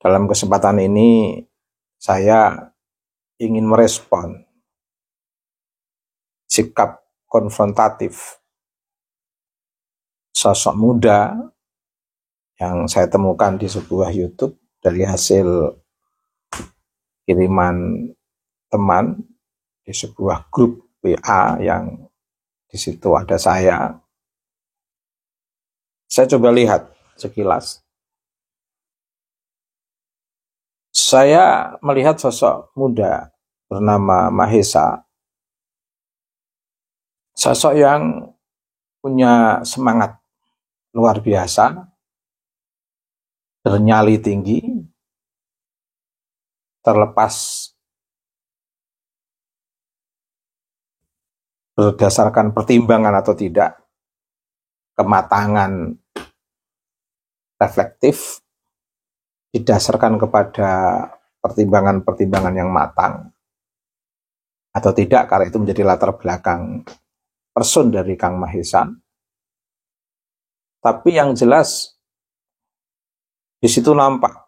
Dalam kesempatan ini saya ingin merespon sikap konfrontatif sosok muda yang saya temukan di sebuah YouTube dari hasil kiriman teman di sebuah grup WA yang di situ ada saya. Saya coba lihat sekilas. Saya melihat sosok muda bernama Mahesa. Sosok yang punya semangat luar biasa, bernyali tinggi, terlepas berdasarkan pertimbangan atau tidak, kematangan reflektif didasarkan kepada pertimbangan-pertimbangan yang matang atau tidak, karena itu menjadi latar belakang person dari Kang Mahesa. Tapi yang jelas di situ nampak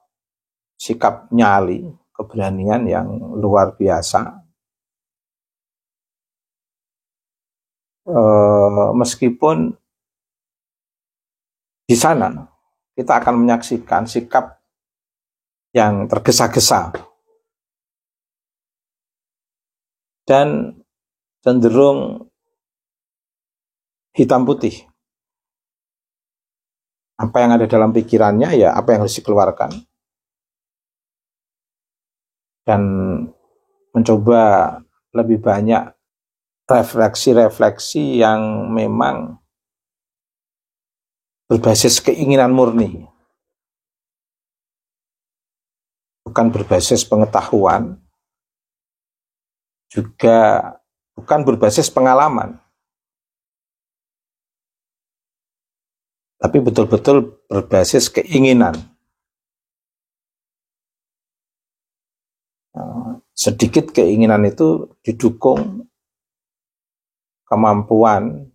sikap nyali, keberanian yang luar biasa. Meskipun di sana kita akan menyaksikan sikap yang tergesa-gesa dan cenderung hitam putih. Apa yang ada dalam pikirannya, ya apa yang harus dikeluarkan. Dan mencoba lebih banyak refleksi-refleksi yang memang berbasis keinginan murni. Bukan berbasis pengetahuan, juga bukan berbasis pengalaman, tapi betul-betul berbasis keinginan. Sedikit keinginan itu didukung kemampuan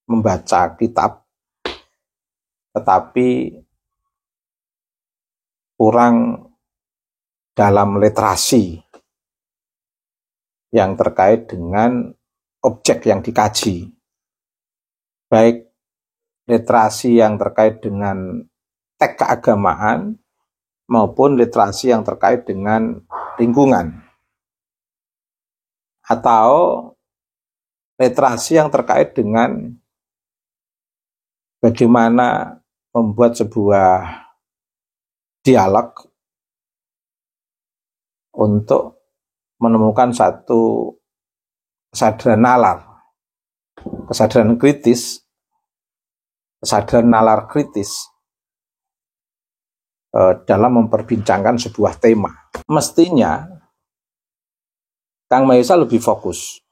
membaca kitab, tetapi kurang dalam literasi yang terkait dengan objek yang dikaji, baik literasi yang terkait dengan teks keagamaan maupun literasi yang terkait dengan lingkungan, atau literasi yang terkait dengan bagaimana membuat sebuah dialog untuk menemukan satu kesadaran nalar, kesadaran kritis, kesadaran nalar kritis dalam memperbincangkan sebuah tema. Mestinya Kang Mahesa lebih fokus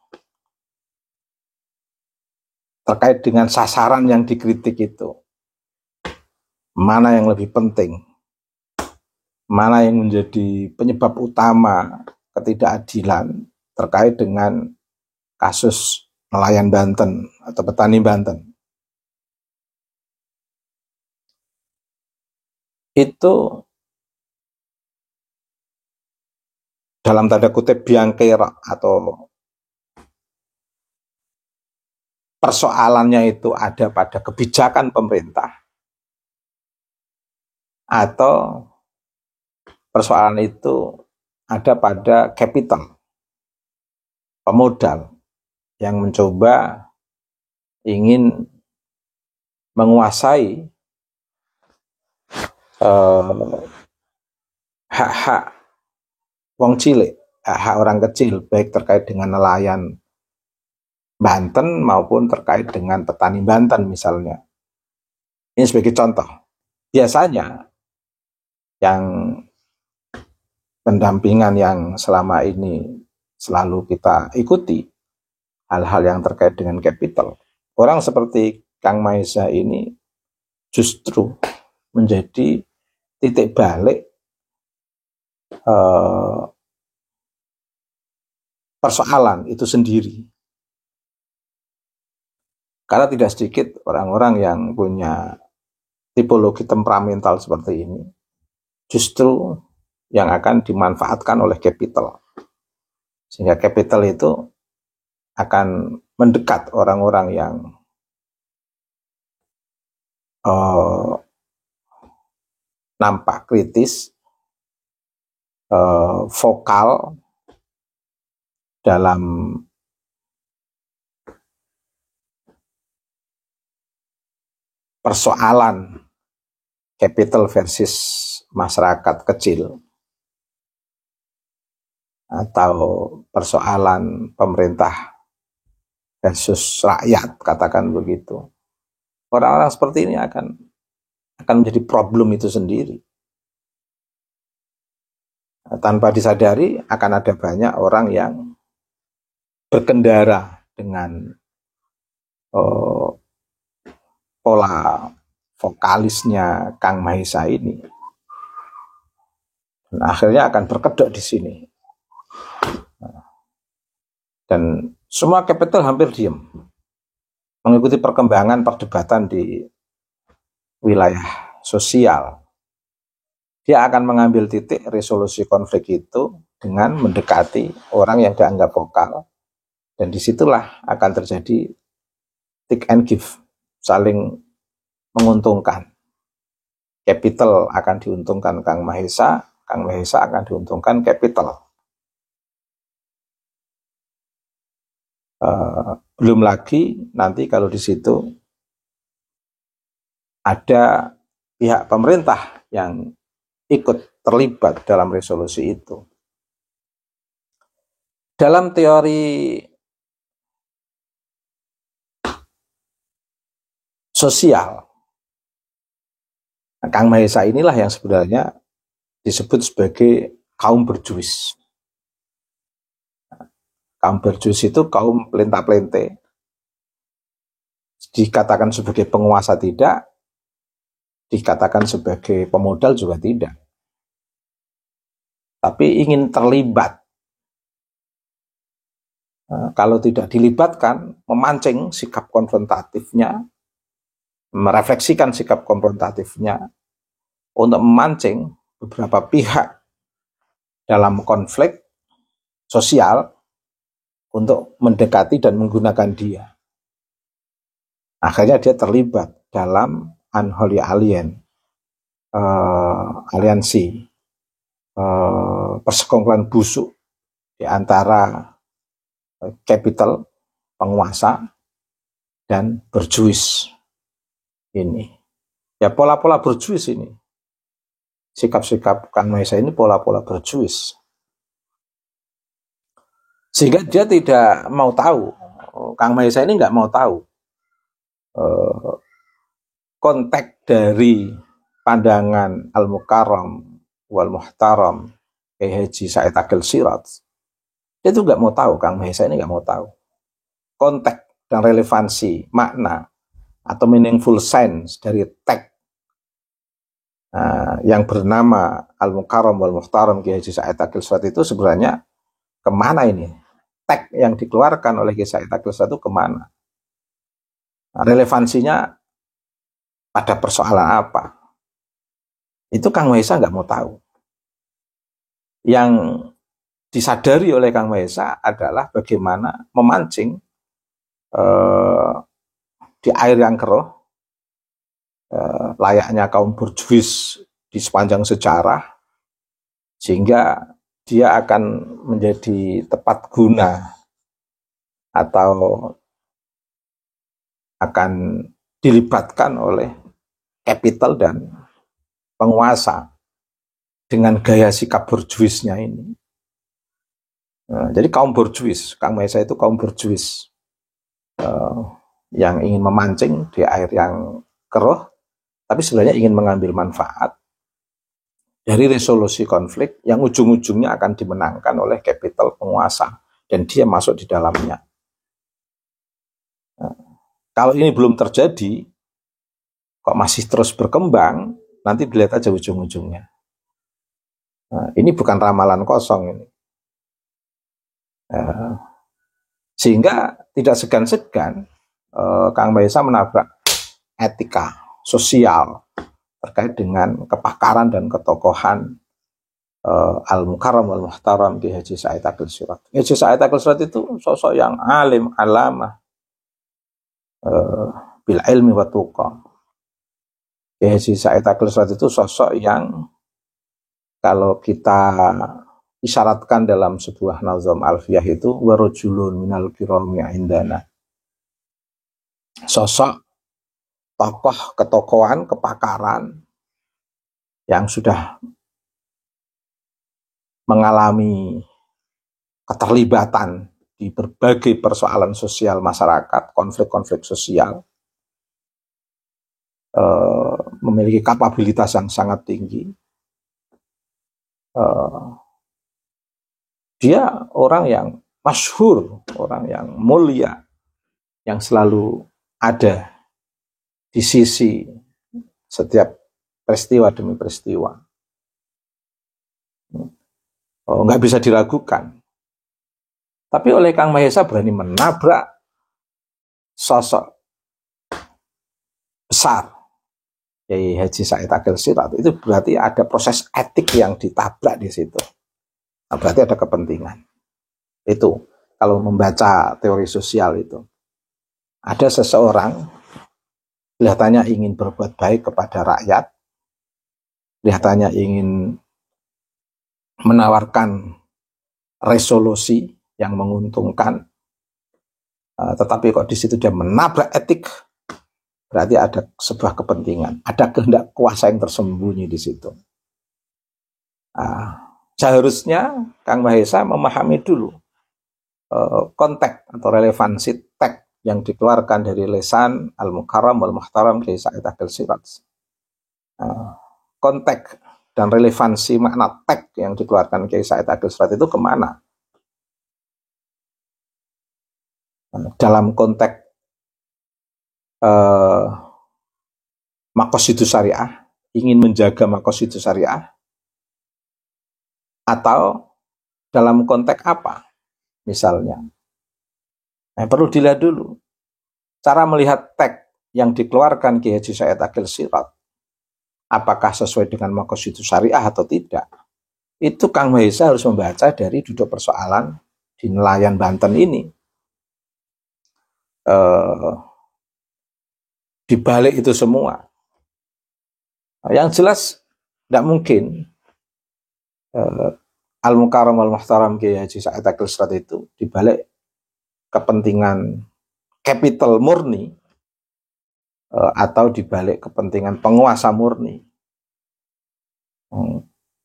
terkait dengan sasaran yang dikritik itu. Mana yang lebih penting? Mana yang menjadi penyebab utama ketidakadilan terkait dengan kasus nelayan Banten atau petani Banten. Itu dalam tanda kutip biangkerok, atau persoalannya itu ada pada kebijakan pemerintah, atau persoalan itu ada pada capital, pemodal yang mencoba ingin menguasai hak-hak wong cilik, hak orang kecil, baik terkait dengan nelayan Banten maupun terkait dengan petani Banten misalnya. Ini sebagai contoh. Biasanya yang pendampingan yang selama ini selalu kita ikuti, hal-hal yang terkait dengan capital, orang seperti Kang Mahesa ini justru menjadi titik balik persoalan itu sendiri. Karena tidak sedikit orang-orang yang punya tipologi temperamental seperti ini justru yang akan dimanfaatkan oleh capital. Sehingga capital itu akan mendekat orang-orang yang nampak kritis, vokal dalam persoalan capital versus masyarakat kecil, atau persoalan pemerintah versus rakyat, katakan begitu. Orang-orang seperti ini akan menjadi problem itu sendiri. Tanpa disadari akan ada banyak orang yang berkendara dengan pola vokalisnya Kang Mahesa ini. Dan akhirnya akan berkedok di sini. Dan semua capital hampir diam, mengikuti perkembangan perdebatan di wilayah sosial. Dia akan mengambil titik resolusi konflik itu dengan mendekati orang yang dianggap vokal. Dan disitulah akan terjadi take and give, saling menguntungkan. Capital akan diuntungkan Kang Mahesa akan diuntungkan capital. Belum lagi nanti kalau di situ ada pihak pemerintah yang ikut terlibat dalam resolusi itu. Dalam teori sosial, Kang Mahesa inilah yang sebenarnya disebut sebagai kaum berjuis. Kaum berjuis itu kaum pelenta-pelente. Dikatakan sebagai penguasa tidak, dikatakan sebagai pemodal juga tidak. Tapi ingin terlibat. Kalau tidak dilibatkan, memancing sikap konfrontatifnya, merefleksikan sikap konfrontatifnya untuk memancing beberapa pihak dalam konflik sosial untuk mendekati dan menggunakan dia. Akhirnya dia terlibat dalam unholy aliansi, persekongkolan busuk di antara capital, penguasa, dan berjuis ini. Ya pola-pola berjuis ini. Sikap-sikap Kang Mahesa ini pola-pola berjuis. Sehingga dia tidak mau tahu, Kang Mahesa ini nggak mau tahu konteks dari pandangan Al-Mukarram wal Muhtaram Kiai Haji Said Akil Siraj. Dia itu nggak mau tahu, Kang Mahesa ini nggak mau tahu konteks dan relevansi makna atau meaningful sense dari teks yang bernama Al-Mukarram wal Muhtaram Kiai Haji Said Akil Siraj itu sebenarnya kemana ini? Teks yang dikeluarkan oleh Kiai Said Akil Siraj itu kemana? Relevansinya pada persoalan apa? Itu Kang Mahesa nggak mau tahu. Yang disadari oleh Kang Mahesa adalah bagaimana memancing di air yang keruh, layaknya kaum berjuis di sepanjang sejarah, sehingga dia akan menjadi tepat guna atau akan dilibatkan oleh capital dan penguasa dengan gaya sikap berjuisnya ini. Jadi kaum berjuis, Kang Mahesa itu kaum berjuis yang ingin memancing di air yang keruh, tapi sebenarnya ingin mengambil manfaat dari resolusi konflik yang ujung-ujungnya akan dimenangkan oleh capital penguasa, dan dia masuk di dalamnya. Kalau ini belum terjadi, kok masih terus berkembang, nanti dilihat aja ujung-ujungnya. Ini bukan ramalan kosong ini. Sehingga tidak segan-segan Kang Mahesa menabrak etika sosial terkait dengan kepakaran dan ketokohan Al-Mukarram wal Muhtaram Ki Haji Said Akil Sirot. Haji Said Akil Sirot itu sosok yang alim, alamah, bil ilmi wa tuqa. Ki Haji Said Akil Sirot itu sosok yang kalau kita isyaratkan dalam sebuah nazam alfiyah itu warajulun minal kirami indana. Sosok tokoh ketokohan, kepakaran yang sudah mengalami keterlibatan di berbagai persoalan sosial masyarakat, konflik-konflik sosial, memiliki kapabilitas yang sangat tinggi. Dia orang yang masyhur, orang yang mulia, yang selalu ada di sisi setiap peristiwa demi peristiwa. Nggak bisa diragukan. Tapi oleh Kang Mahesa berani menabrak sosok besar Kiai Haji Said Akil Sirot. Itu berarti ada proses etik yang ditabrak di situ. Nah, berarti ada kepentingan. Itu kalau membaca teori sosial itu. Ada seseorang kelihatannya ingin berbuat baik kepada rakyat, kelihatannya ingin menawarkan resolusi yang menguntungkan, tetapi kok di situ dia menabrak etik, berarti ada sebuah kepentingan, ada kehendak kuasa yang tersembunyi di situ. Seharusnya Kang Mahesa memahami dulu konteks atau relevansi teks yang dikeluarkan dari lisan Al-Mukarram wal Muhtaram Kiai Said Akil Sirot. Konteks dan relevansi makna teks yang dikeluarkan Kiai Said Akil Sirot itu kemana? Dalam konteks maqasidus syariah, ingin menjaga maqasidus syariah, atau dalam konteks apa? Misalnya, perlu dilihat dulu cara melihat teks yang dikeluarkan Kiai Haji Said Akil Sirot. Apakah sesuai dengan maqasidus syariah atau tidak? Itu Kang Mahesa harus membaca dari duduk persoalan di nelayan Banten ini. Di balik itu semua, yang jelas tidak mungkin Al-Mukarram wal-Muhtaram Kiai Haji Said Akil Sirot itu di balik kepentingan kapital murni atau di balik kepentingan penguasa murni.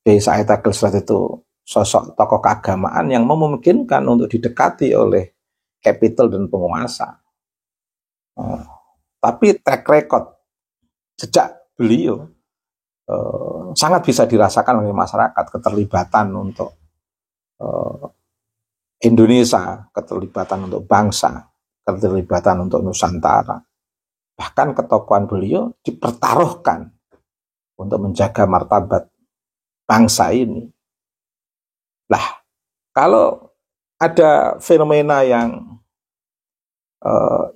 Kiai Said Akil Sirot itu sosok tokoh keagamaan yang memungkinkan untuk didekati oleh kapital dan penguasa. Tapi track record sejak beliau sangat bisa dirasakan oleh masyarakat, keterlibatan untuk Indonesia, keterlibatan untuk bangsa, keterlibatan untuk Nusantara. Bahkan ketokohan beliau dipertaruhkan untuk menjaga martabat bangsa ini. Lah, kalau ada fenomena yang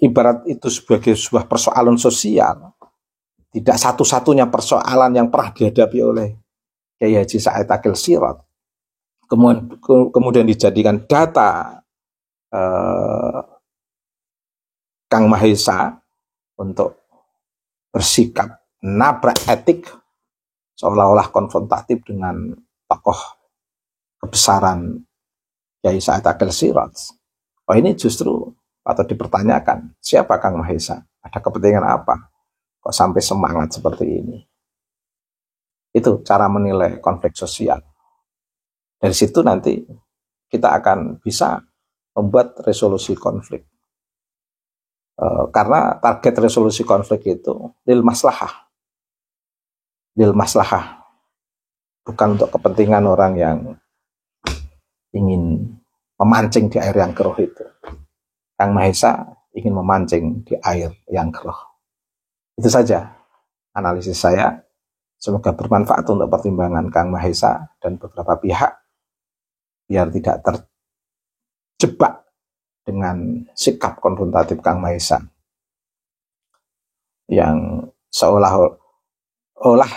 ibarat itu sebagai sebuah persoalan sosial, tidak satu-satunya persoalan yang pernah dihadapi oleh Kiai Haji Said Akil Sirot, kemudian dijadikan data Kang Mahesa untuk bersikap nabrak etik, seolah-olah konfrontatif dengan tokoh kebesaran Kiai Said Akil Sirot. Ini justru atau dipertanyakan, siapa Kang Mahesa? Ada kepentingan apa? Kok sampai semangat seperti ini? Itu cara menilai konflik sosial. Dari situ nanti kita akan bisa membuat resolusi konflik. Karena target resolusi konflik itu lil maslahah. Lil maslahah. Bukan untuk kepentingan orang yang ingin memancing di air yang keruh itu. Kang Mahesa ingin memancing di air yang keruh. Itu saja analisis saya. Semoga bermanfaat untuk pertimbangan Kang Mahesa dan beberapa pihak, biar tidak terjebak dengan sikap konfrontatif Kang Mahesa yang seolah-olah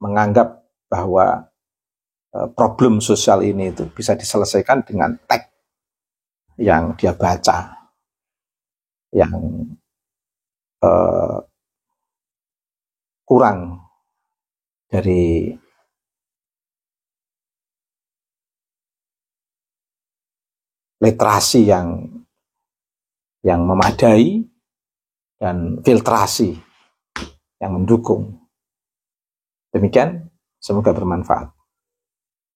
menganggap bahwa problem sosial ini itu bisa diselesaikan dengan teks yang dia baca, yang kurang dari literasi yang memadai dan filtrasi yang mendukung. Demikian, semoga bermanfaat.